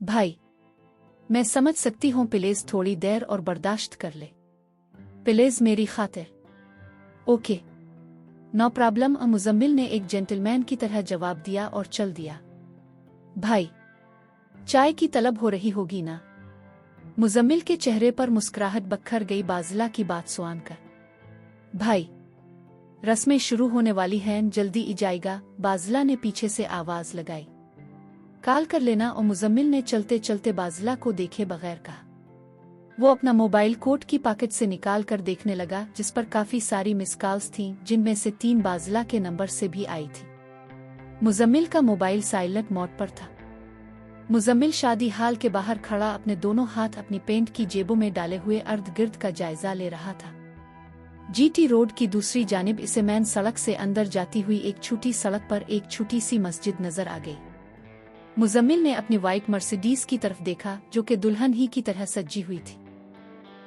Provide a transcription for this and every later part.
भाई, मैं समझ सकती हूँ, प्लीज थोड़ी देर और बर्दाश्त कर ले, प्लीज मेरी खातिर। ओके, नो प्रॉब्लम, मुजम्मिल ने एक जेंटलमैन की तरह जवाब दिया और चल दिया। भाई, चाय की तलब हो रही होगी ना? मुजम्मिल के चेहरे पर मुस्कुराहट बखर गई बाज़िला की बात सुनकर। भाई, रस्में शुरू होने वाली हैं, जल्दी ही जाएगा, बाज़िला ने पीछे से आवाज लगाई। कॉल कर लेना। और मुजम्मिल ने चलते चलते बाज़िला को देखे बगैर कहा। वो अपना मोबाइल कोट की पॉकेट से निकाल कर देखने लगा, जिस पर काफी सारी मिस कॉल्स थीं, जिनमें से 3 बाज़िला के नंबर से भी आई थी। मुजम्मिल का मोबाइल साइलेंट मोड पर था। मुजम्मिल शादी हाल के बाहर खड़ा अपने दोनों हाथ अपनी पेंट की जेबों में डाले हुए अर्ध गिर्द का जायजा ले रहा था। जीटी रोड की दूसरी जानिब इसे मेन सड़क से अंदर जाती हुई एक छोटी सड़क पर एक छोटी सी मस्जिद नजर आ गई। मुजम्मिल ने अपनी वाइट मर्सिडीज की तरफ देखा, जो कि दुल्हन ही की तरह सजी हुई थी।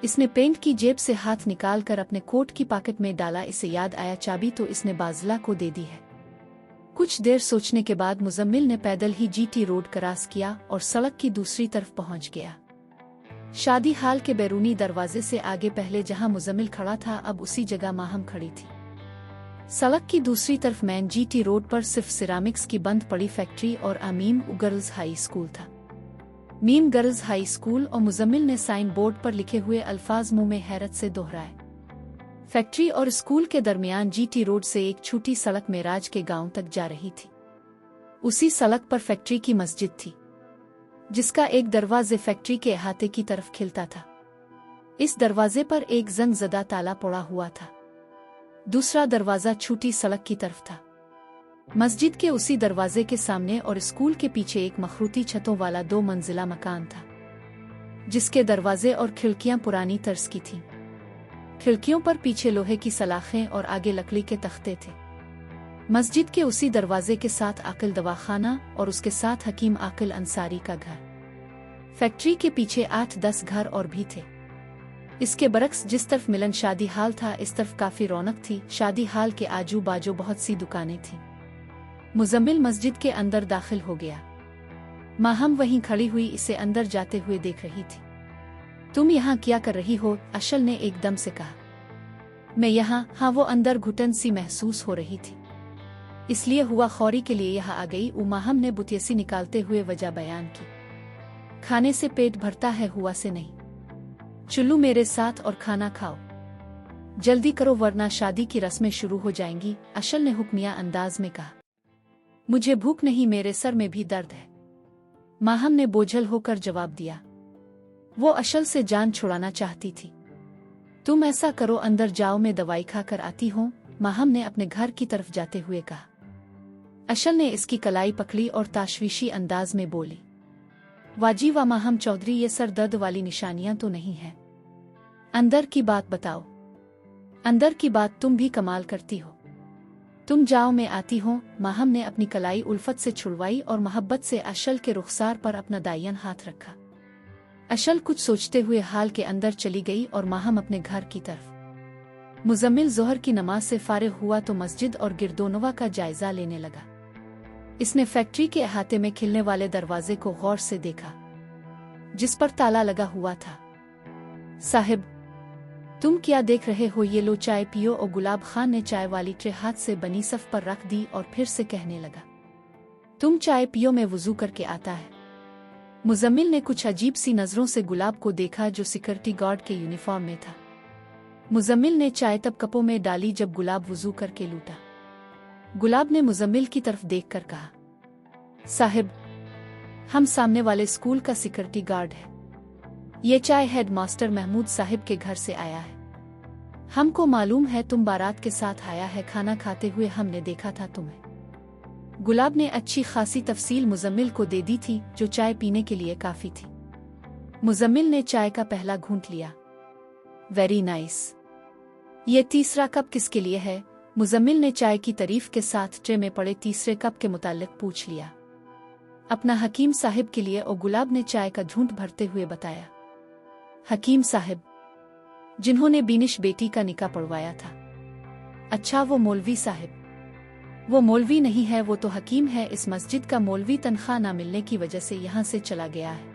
इसने पेंट की जेब से हाथ निकाल कर अपने कोट की पॉकेट में डाला। इसे याद आया, चाबी तो इसने बाज़िला को दे दी है। कुछ देर सोचने के बाद मुजम्मिल ने पैदल ही जीटी रोड क्रॉस किया और सड़क की दूसरी तरफ पहुंच गया। शादी हाल के बैरूनी दरवाजे से आगे पहले जहां मुजम्मिल खड़ा था, अब उसी जगह माहम खड़ी थी। सड़क की दूसरी तरफ मेन जीटी रोड पर सिर्फ सिरामिक्स की बंद पड़ी फैक्ट्री और अमीम गर्ल्स हाई स्कूल था। मीम गर्ल्स हाई स्कूल और मुजम्मिल ने साइन बोर्ड पर लिखे हुए अल्फाज मुंह में हैरत से दोहराए। फैक्ट्री और स्कूल के दरमियान जीटी रोड से एक छोटी सड़क मेराज के गांव तक जा रही थी। उसी सड़क पर फैक्ट्री की मस्जिद थी, जिसका एक दरवाजे फैक्ट्री के अहाते की तरफ खिलता था। इस दरवाजे पर एक जंग-ज़दा ताला पड़ा हुआ था। दूसरा दरवाजा छोटी सड़क की तरफ था। मस्जिद के उसी दरवाजे के सामने और स्कूल के पीछे एक मखरूती छतों वाला 2 मंजिला मकान था, जिसके दरवाजे और खिड़कियां पुरानी तर्ज की थीं। खिड़कियों पर पीछे लोहे की सलाखें और आगे लकड़ी के तख्ते थे। मस्जिद के उसी दरवाजे के साथ आकिल दवाखाना और उसके साथ हकीम आकिल अंसारी का घर। फैक्ट्री के पीछे 8-10 घर और भी थे। इसके बरक्स जिस तरफ मिलन शादी हाल था, इस तरफ काफी रौनक थी। शादी हाल के आजू बाजू बहुत सी दुकानें थीं। मुजम्मिल मस्जिद के अंदर दाखिल हो गया। माहम वहीं खड़ी हुई इसे अंदर जाते हुए देख रही थी। तुम यहाँ क्या कर रही हो? अशल ने एकदम से कहा। मैं यहाँ। हाँ, वो अंदर घुटन सी महसूस हो रही थी, इसलिए हुआ खौरी के लिए यहाँ आ गई। माहम ने बुतियसी निकालते हुए वजह बयान की। खाने से पेट भरता है, हुआ से नहीं। चुल्लू मेरे साथ और खाना खाओ, जल्दी करो वरना शादी की रस्में शुरू हो जाएंगी, अशल ने हुक्मिया अंदाज में कहा। मुझे भूख नहीं, मेरे सर में भी दर्द है, माहम ने बोझल होकर जवाब दिया। वो अशल से जान छुड़ाना चाहती थी। तुम ऐसा करो, अंदर जाओ, मैं दवाई खाकर आती हूँ, माहम ने अपने घर की तरफ जाते हुए कहा। अशल ने इसकी कलाई पकड़ी और ताशवीशी अंदाज में बोली, वाजी व माहम चौधरी, ये सर दर्द वाली निशानियां तो नहीं हैं। अंदर की बात बताओ। अंदर की बात तुम भी कमाल करती हो। तुम जाओ, मैं आती हूँ। माहम ने अपनी कलाई उल्फत से छुड़वाई और मोहब्बत से अशल के रुखसार पर अपना दायन हाथ रखा। अशल कुछ सोचते हुए हाल के अंदर चली गई और माहम अपने घर की तरफ। मुजम्मिल जोहर की नमाज से फारिग हुआ तो मस्जिद और गिरदोनवा का जायजा लेने लगा। इसने फैक्ट्री के अहाते में खिलने वाले दरवाजे को गौर से देखा, जिस पर ताला लगा हुआ था। साहिब, तुम क्या देख रहे हो? ये लो चाय पियो। और गुलाब खान ने चाय वाली ट्रे हाथ से बनी सफ पर रख दी और फिर से कहने लगा, तुम चाय पियो, मैं वुजू करके आता है। मुजम्मिल ने कुछ अजीब सी नजरों से गुलाब को देखा, जो सिक्योरिटी गार्ड के यूनिफॉर्म में था। मुजम्मिल ने चाय तब कपों में डाली जब गुलाब वुजू करके लूटा। गुलाब ने मुजम्मिल की तरफ देखकर कहा, साहिब, हम सामने वाले स्कूल का सिक्योरिटी गार्ड है। ये चाय हेड मास्टर महमूद साहिब के घर से आया है। हमको मालूम है तुम बारात के साथ आया है। खाना खाते हुए हमने देखा था तुम्हें। गुलाब ने अच्छी खासी तफसील मुजम्मिल को दे दी थी, जो चाय पीने के लिए काफी थी। मुजम्मिल ने चाय का पहला घूंट लिया। Very nice. ये तीसरा कप किसके लिए है? मुजम्मिल ने चाय की तारीफ के साथ ट्रे में पड़े तीसरे कप के मुताल्लिक पूछ लिया। अपना हकीम साहिब के लिए। और गुलाब ने चाय का झूंट भरते हुए बताया, हकीम साहिब, जिन्होंने बीनिश बेटी का निकाह पढ़वाया था। अच्छा, वो मौलवी साहिब। वो मौलवी नहीं है, वो तो हकीम है। इस मस्जिद का मौलवी तनख्वाह ना मिलने की वजह से यहाँ से चला गया है।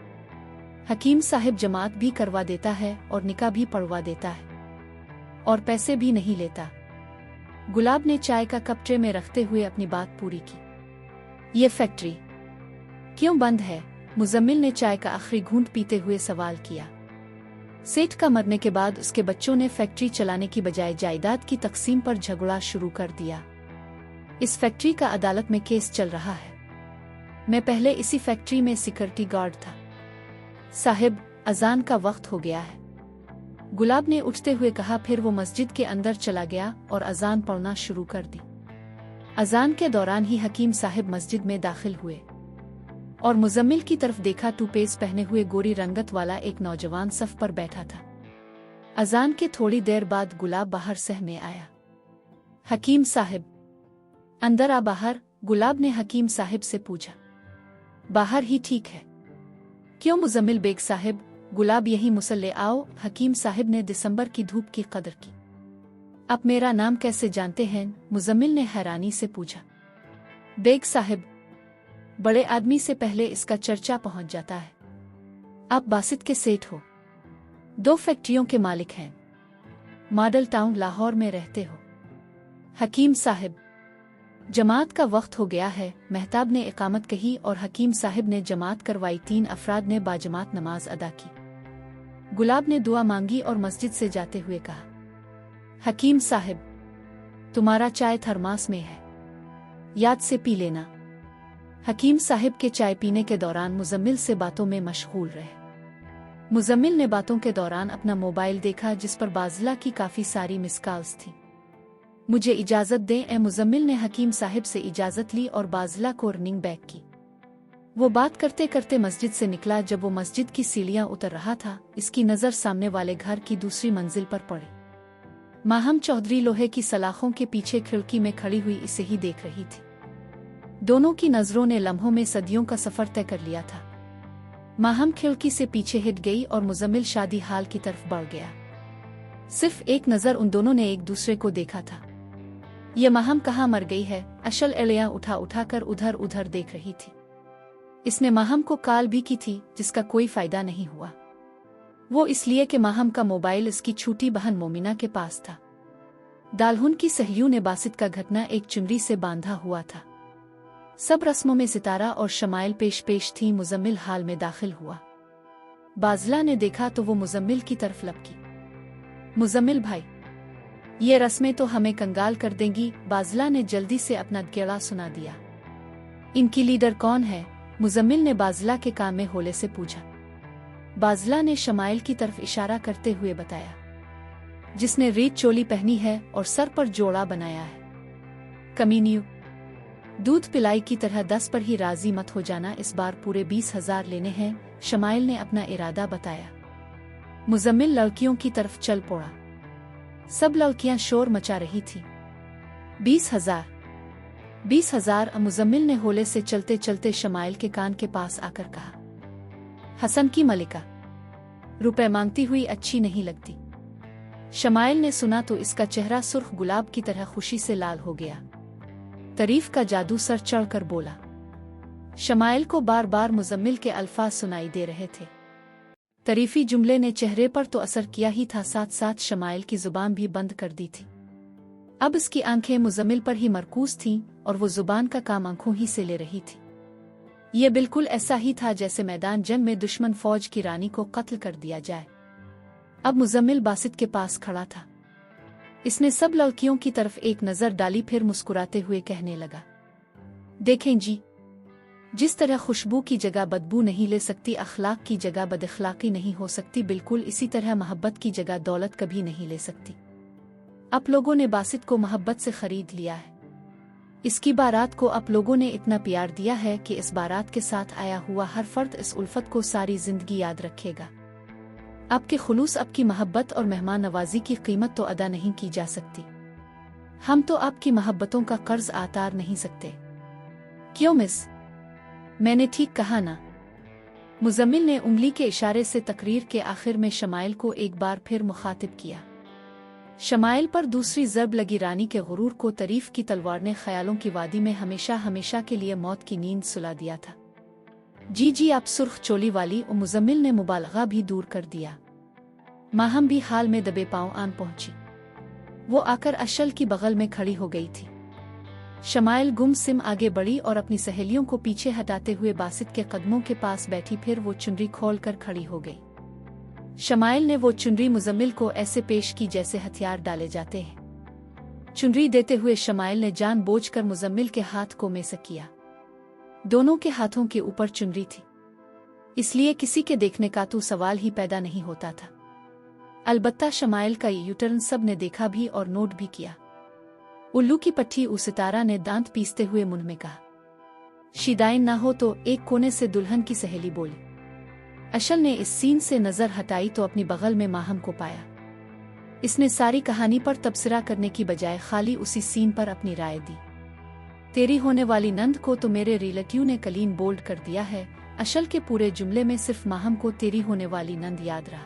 हकीम साहब जमात भी करवा देता है और निकाह भी पढ़वा देता है और पैसे भी नहीं लेता। गुलाब ने चाय का कप ट्रे में रखते हुए अपनी बात पूरी की। ये फैक्ट्री क्यों बंद है? मुजम्मिल ने चाय का आखिरी घूंट पीते हुए सवाल किया। सेठ का मरने के बाद उसके बच्चों ने फैक्ट्री चलाने की बजाय जायदाद की तकसीम पर झगड़ा शुरू कर दिया। इस फैक्ट्री का अदालत में केस चल रहा है। मैं पहले इसी फैक्ट्री में सिक्योरिटी गार्ड था। साहिब, अजान का वक्त हो गया है, गुलाब ने उठते हुए कहा। फिर वो मस्जिद के अंदर चला गया और अजान पढ़ना शुरू कर दी। अजान के दौरान ही हकीम साहिब मस्जिद में दाखिल हुए और मुजम्मिल की तरफ देखा। टूपेस पहने हुए गोरी रंगत वाला एक नौजवान सफ पर बैठा था। अजान के थोड़ी देर बाद गुलाब बाहर सह में आया। हकीम साहिब, अंदर आ। बाहर? गुलाब ने हकीम साहिब से पूछा। बाहर ही ठीक है। क्यों मुजम्मिल बेग साहिब? गुलाब यहीं मुसल्ले आओ। हकीम साहिब ने दिसंबर की धूप की कदर की। आप मेरा नाम कैसे जानते हैं? मुजम्मिल ने हैरानी से पूछा। बेग साहिब, बड़े आदमी से पहले इसका चर्चा पहुंच जाता है। आप बासित के सेठ हो, 2 फैक्ट्रियों के मालिक हैं, मॉडल टाउन लाहौर में रहते हो। हकीम साहिब, जमात का वक्त हो गया है। मेहताब ने इकामत कही और हकीम साहिब ने जमात करवाई। 3 अफराद ने बाजमात नमाज अदा की। गुलाब ने दुआ मांगी और मस्जिद से जाते हुए कहा, हकीम साहिब, तुम्हारा चाय थर्मास में है, याद से पी लेना। हकीम साहिब के चाय पीने के दौरान मुजम्मिल से बातों में मशगूल रहे। मुजम्मिल ने बातों के दौरान अपना मोबाइल देखा जिस पर बाज़ला की काफ़ी सारी मिस कॉल्स थी। मुझे इजाज़त दें। ए मुजम्मिल ने हकीम साहिब से इजाज़त ली और बाज़ला को रनिंग बैक की। वो बात करते करते मस्जिद से निकला। जब वो मस्जिद की सीढ़ियां उतर रहा था, इसकी नज़र सामने वाले घर की दूसरी मंजिल पर पड़ी। माहम चौधरी लोहे की सलाखों के पीछे खिड़की में खड़ी हुई इसे ही देख रही थी। दोनों की नज़रों ने लम्हों में सदियों का सफ़र तय कर लिया था। माहम खिड़की से पीछे हट गई और मुजम्मिल शादी हाल की तरफ बढ़ गया। सिर्फ एक नज़र उन दोनों ने एक दूसरे को देखा था। ये माहम कहाँ मर गई है? अशल एलियां उठा उठाकर उधर उधर देख रही थी। इसने माहम को कॉल भी की थी, जिसका कोई फायदा नहीं हुआ। वो इसलिए कि माहम का मोबाइल इसकी छोटी बहन मोमिना के पास था। दालहुन की सहेलियों ने बासित का घटना एक चुनरी से बांधा हुआ था। सब रस्मों में सितारा और शमाइल पेश पेश थी। मुजम्मिल हाल में दाखिल हुआ। बाज़ला ने देखा तो वो मुजम्मिल की तरफ लपकी। मुजम्मिल भाई, ये रस्में तो हमें कंगाल कर देंगी। बाज़ला ने जल्दी से अपना गेड़ा सुना दिया। इनकी लीडर कौन है? मुजम्मिल ने बाज़ला के कान में होले से पूछा। बाज़ला ने शमाइल की तरफ इशारा करते हुए बताया, जिसने रेत चोली पहनी है और सर पर जोड़ा बनाया है। कमीनियो, दूध पिलाई की तरह 10 पर ही राजी मत हो जाना। इस बार पूरे 20,000 लेने हैं। शमाइल ने अपना इरादा बताया। मुजम्मिल लड़कियों की तरफ चल पड़ा। सब लड़कियां शोर मचा रही थी। 20,000, 20,000। मुजम्मिल ने होले से चलते चलते शमाइल के कान के पास आकर कहा, हसन की मलिका रुपए मांगती हुई अच्छी नहीं लगती। शमाइल ने सुना तो इसका चेहरा सुर्ख गुलाब की तरह खुशी से लाल हो गया। तारीफ का जादू सर चढ़कर बोला। शमाइल को बार बार मुजम्मिल के अल्फाज सुनाई दे रहे थे। तारीफी जुमले ने चेहरे पर तो असर किया ही था, साथ साथ शमाइल की जुबान भी बंद कर दी थी। अब इसकी आंखें मुजम्मिल पर ही मरकूज थीं और वो जुबान का काम आंखों ही से ले रही थी। ये बिल्कुल ऐसा ही था जैसे मैदान जंग में दुश्मन फौज की रानी को कत्ल कर दिया जाए। अब मुजम्मिल बासित के पास खड़ा था। इसने सब लड़कियों की तरफ एक नज़र डाली, फिर मुस्कुराते हुए कहने लगा, देखें जी, जिस तरह खुशबू की जगह बदबू नहीं ले सकती, अखलाक की जगह बदअखलाकी नहीं हो सकती, बिल्कुल इसी तरह मोहब्बत की जगह दौलत कभी नहीं ले सकती। आप लोगों ने बासित को मोहब्बत से खरीद लिया है। इसकी बारात को आप लोगों ने इतना प्यार दिया है कि इस बारात के साथ आया हुआ हर फर्द इस उल्फत को सारी जिंदगी याद रखेगा। आपके खुलूस, आपकी मोहब्बत और मेहमान नवाजी की कीमत तो अदा नहीं की जा सकती। हम तो आपकी मोहब्बतों का कर्ज आतार नहीं सकते। क्यों मिस, मैंने ठीक कहा ना? मुजम्मिल ने उंगली के इशारे से तकरीर के आखिर में शमाइल को एक बार फिर मुखातिब किया। शमाइल पर दूसरी ज़रब लगी। रानी के गुरूर को तारीफ की तलवार ने ख्यालों की वादी में हमेशा हमेशा के लिए मौत की नींद सुला दिया था। जी आप सुर्ख चोली वाली और मुजम्मिल ने मुबालगा भी दूर कर दिया। माहम भी हाल में दबे पांव आन पहुंची। वो आकर अशल की बगल में खड़ी हो गई थी। शमाइल गुमसिम आगे बढ़ी और अपनी सहेलियों को पीछे हटाते हुए बासित के कदमों के पास बैठी। फिर वो चुनरी खोल कर खड़ी हो गई। शमाइल ने वो चुनरी मुजम्मिल को ऐसे पेश की जैसे हथियार डाले जाते हैं। चुनरी देते हुए शमाइल ने जानबूझकर मुजम्मिल के हाथ को मेसा किया। दोनों के हाथों के ऊपर चुनरी थी, इसलिए किसी के देखने का तो सवाल ही पैदा नहीं होता था। अलबत्ता शमाइल का ये यूटर्न सब ने देखा भी और नोट भी किया। उल्लू की पट्टी सितारा ने दांत पीसते हुए मुंह में कहा, शिदाइन ना हो तो। एक कोने से दुल्हन की सहेली बोली। अशल ने इस सीन से नजर हटाई तो अपनी बगल में माहम को पाया। इसने सारी कहानी पर तबसरा करने की बजाय खाली उसी सीन पर अपनी राय दी। तेरी होने वाली नंद को तो मेरे रिलेटिव ने क्लीन बोल्ड कर दिया है। अशल के पूरे जुमले में सिर्फ माहम को तेरी होने वाली नंद याद रहा।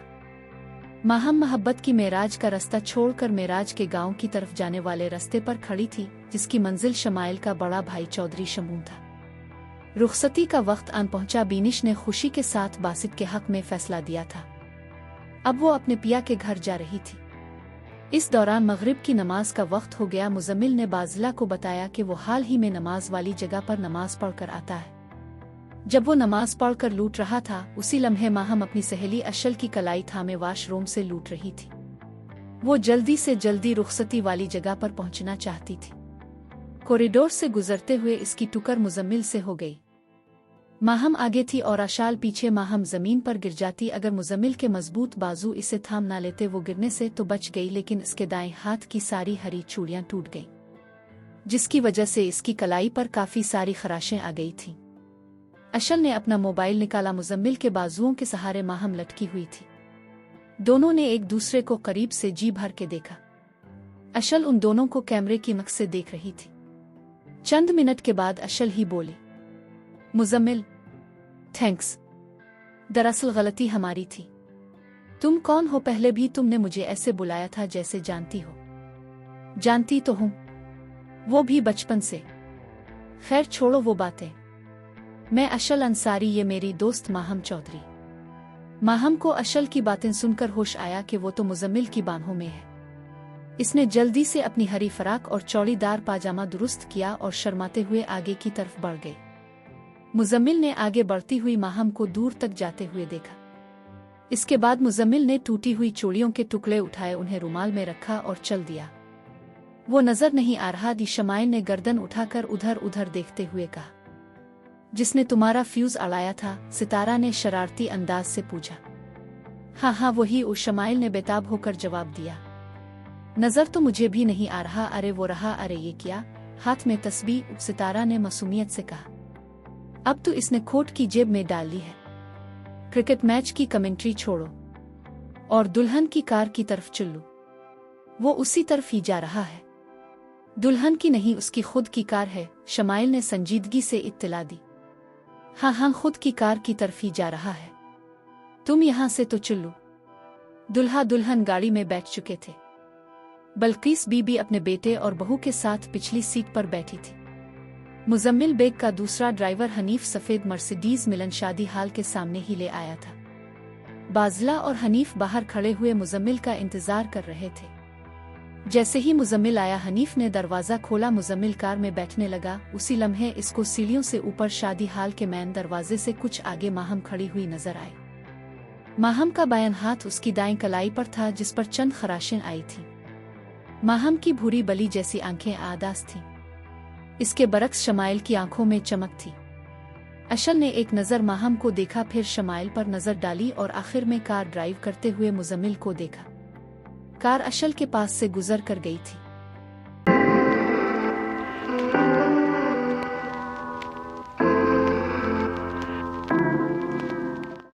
माहम मोहब्बत की मेराज का रास्ता छोड़कर मेराज के गांव की तरफ जाने वाले रास्ते पर खड़ी थी, जिसकी मंजिल शमाइल का बड़ा भाई चौधरी शमून था। रुखसती का वक्त आन पहुंचा। बीनिश ने खुशी के साथ बासित के हक में फैसला दिया था। अब वो अपने पिया के घर जा रही थी। इस दौरान मगरिब की नमाज का वक्त हो गया। मुजम्मिल ने बाजिला को बताया कि वो हाल ही में नमाज वाली जगह पर नमाज पढ़कर आता है। जब वो नमाज पढ़कर लूट रहा था, उसी लम्हे माहम अपनी सहेली अशल की कलाई थामे वाशरूम से लूट रही थी। वो जल्दी से जल्दी रुखसती वाली जगह पर पहुंचना चाहती थी। कॉरिडोर से गुजरते हुए इसकी टुकर मुजम्मिल से हो गई। माहम आगे थी और अशाल पीछे। माहम जमीन पर गिर जाती अगर मुजम्मिल के मजबूत बाजू इसे थाम ना लेते। वो गिरने से तो बच गई, लेकिन इसके दाएं हाथ की सारी हरी चूड़ियां टूट गईं, जिसकी वजह से इसकी कलाई पर काफी सारी खराशें आ गई थीं। अशल ने अपना मोबाइल निकाला। मुजम्मिल के बाजुओं के सहारे माहम लटकी हुई थी। दोनों ने एक दूसरे को करीब से जी भर के देखा। अशल उन दोनों को कैमरे की नक से देख रही थी। चंद मिनट के बाद अशल ही बोली, मुजम्मिल थैंक्स, दरअसल गलती हमारी थी। तुम कौन हो? पहले भी तुमने मुझे ऐसे बुलाया था जैसे जानती हो। जानती तो हूं, वो भी बचपन से। खैर छोड़ो वो बातें। मैं अशल अंसारी, ये मेरी दोस्त माहम चौधरी। माहम को अशल की बातें सुनकर होश आया कि वो तो मुजम्मिल की बाहों में है। इसने जल्दी से अपनी हरी फराक और चौड़ीदार पाजामा दुरुस्त किया और शर्माते हुए आगे की तरफ बढ़ गई। मुजम्मिल ने आगे बढ़ती हुई माहम को दूर तक जाते हुए देखा। इसके बाद मुजम्मिल ने टूटी हुई चूड़ियों के टुकड़े उठाए, उन्हें रुमाल में रखा और चल दिया। वो नजर नहीं आ रहा। दी शमाइल ने गर्दन उठाकर उधर उधर देखते हुए कहा, जिसने तुम्हारा फ्यूज अड़ाया था? सितारा ने शरारती अंदाज से पूछा। हाँ वही, उस शमाइल ने बेताब होकर जवाब दिया। नजर तो मुझे भी नहीं आ रहा। अरे वो रहा। अरे ये क्या, हाथ में तस्बीह? सितारा ने मासूमियत से कहा। अब तो इसने कोट की जेब में डाल ली है। क्रिकेट मैच की कमेंट्री छोड़ो और दुल्हन की कार की तरफ चलो। वो उसी तरफ ही जा रहा है। दुल्हन की नहीं, उसकी खुद की कार है, शमाइल ने संजीदगी से इत्तला दी। हाँ खुद की कार की तरफ ही जा रहा है। तुम यहां से तो चलो। दुल्हा दुल्हन गाड़ी में बैठ चुके थे। बल्कीस बीबी अपने बेटे और बहू के साथ पिछली सीट पर बैठी थी। मुजम्मिल बेग का दूसरा ड्राइवर हनीफ सफेद मर्सिडीज मिलन शादी हाल के सामने ही ले आया था। बाजला और हनीफ बाहर खड़े हुए मुजम्मिल का इंतजार कर रहे थे। जैसे ही मुजम्मिल आया, हनीफ ने दरवाजा खोला। मुजम्मिल कार में बैठने लगा। उसी लम्हे इसको सीढ़ियों से ऊपर शादी हाल के मैन दरवाजे से कुछ आगे माहम खड़ी हुई नजर आई। माहम का बायां हाथ उसकी दाएं कलाई पर था, जिस पर चंद खराशें आई थी। माहम की भूरी बली जैसी आंखें आदास थीं। इसके बरक्स शमाइल की आंखों में चमक थी। अशल ने एक नज़र माहम को देखा, फिर शमाइल पर नज़र डाली और आखिर में कार ड्राइव करते हुए मुजम्मिल को देखा। कार अशल के पास से गुजर कर गई थी।